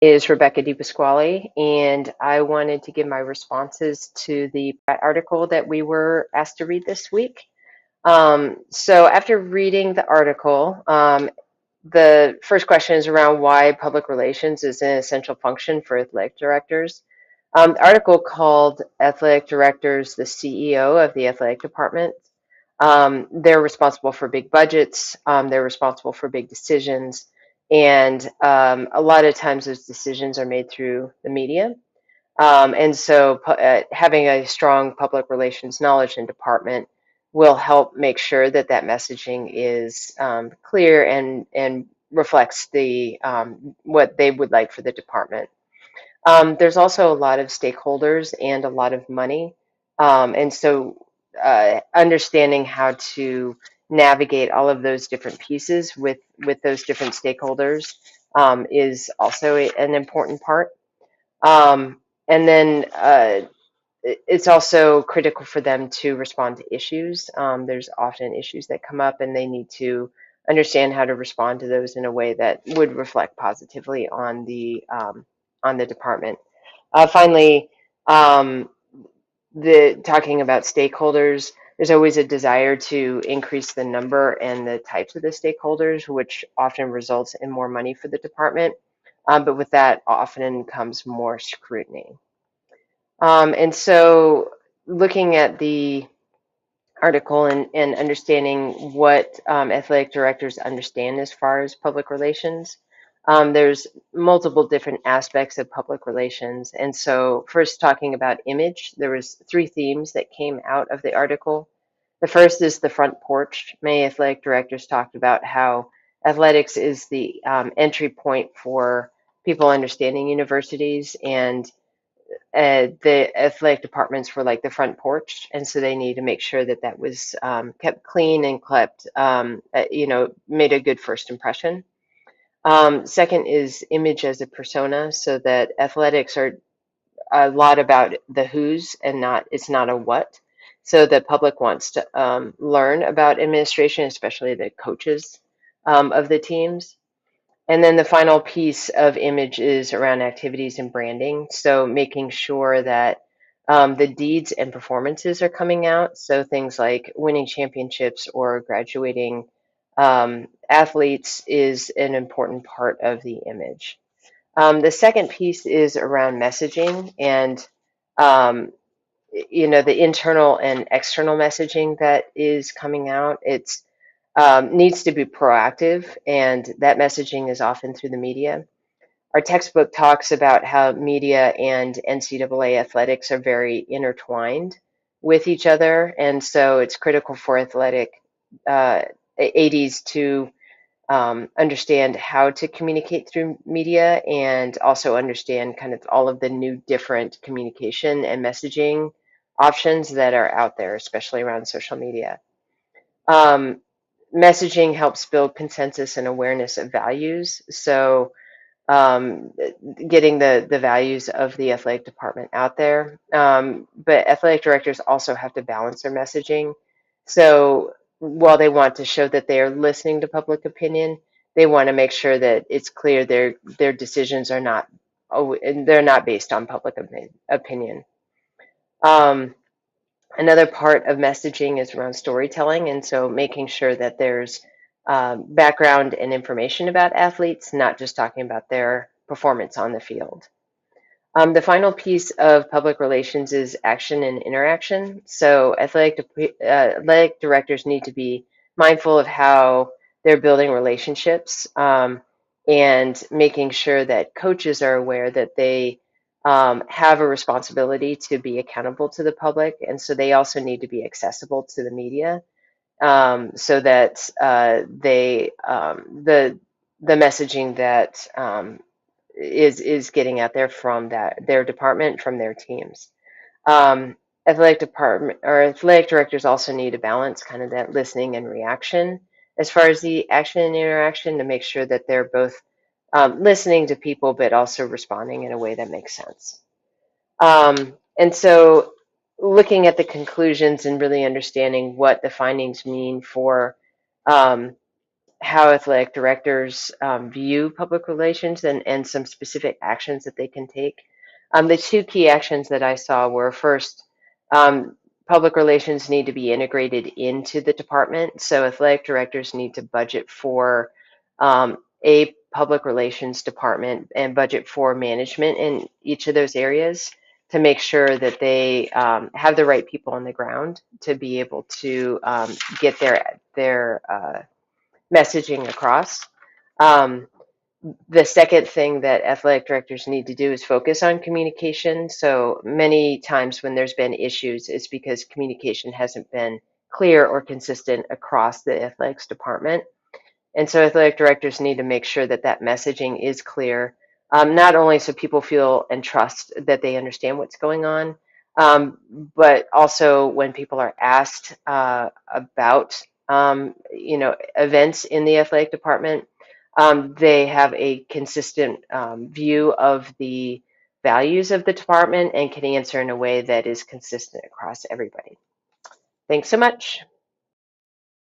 Is Rebecca DiPasquale, and I wanted to give my responses to the article that we were asked to read this week. So after reading the article, the first question is around why public relations is an essential function for athletic directors. The article called athletic directors the CEO of the athletic department. They're responsible for big budgets, they're responsible for big decisions, and a lot of times those decisions are made through the media. And so having a strong public relations knowledge and department will help make sure that that messaging is clear and reflects the what they would like for the department. There's also a lot of stakeholders and a lot of money. And so understanding how to navigate all of those different pieces with those different stakeholders is also an important part. And then it's also critical for them to respond to issues. There's often issues that come up, and they need to understand how to respond to those in a way that would reflect positively on the department. Finally, um, the talking about stakeholders, there's always a desire to increase the number and the types of the stakeholders, which often results in more money for the department. But with that often comes more scrutiny. And so looking at the article and understanding what athletic directors understand as far as public relations, there's multiple different aspects of public relations. And so first talking about image, there was three themes that came out of the article. The first is the front porch. Many athletic directors talked about how athletics is the entry point for people understanding universities, and the athletic departments were like the front porch, and so they need to make sure that that was kept clean and kept, made a good first impression. Second is image as a persona, so that athletics are a lot about the who's and not it's not a what. So the public wants to learn about administration, especially the coaches of the teams. And then the final piece of image is around activities and branding. So making sure that the deeds and performances are coming out. So things like winning championships or graduating athletes is an important part of the image. The second piece is around messaging and the internal and external messaging that is coming out. It's needs to be proactive, and that messaging is often through the media. Our textbook talks about how media and NCAA athletics are very intertwined with each other, and so it's critical for athletic uh, ADs to understand how to communicate through media and also understand kind of all of the new different communication and messaging options that are out there, especially around social media. Um, Messaging helps build consensus and awareness of values. So, um, getting the values of the athletic department out there. But athletic directors also have to balance their messaging. So, while they want to show that they are listening to public opinion, they want to make sure that it's clear their decisions are not, oh, and they're not based on public opinion. Um, Another part of messaging is around storytelling, and so making sure that there's background and information about athletes, not just talking about their performance on the field. The final piece of public relations is action and interaction. So athletic directors need to be mindful of how they're building relationships, and making sure that coaches are aware that they have a responsibility to be accountable to the public. And so they also need to be accessible to the media, so that the messaging that is getting out there from their department, from their teams. Athletic department or athletic directors also need to balance kind of that listening and reaction as far as the action and interaction, to make sure that they're both listening to people but also responding in a way that makes sense. And so looking at the conclusions and really understanding what the findings mean for um, how athletic directors view public relations and some specific actions that they can take. The two key actions that I saw were first, um, public relations need to be integrated into the department. So athletic directors need to budget for a public relations department and budget for management in each of those areas to make sure that they have the right people on the ground to be able to get their messaging across. Um, the second thing that athletic directors need to do is focus on communication. So many times when there's been issues, it's because communication hasn't been clear or consistent across the athletics department. And so athletic directors need to make sure that that messaging is clear, not only so people feel and trust that they understand what's going on, um, but also when people are asked about, events in the athletic department, they have a consistent view of the values of the department and can answer in a way that is consistent across everybody. Thanks so much.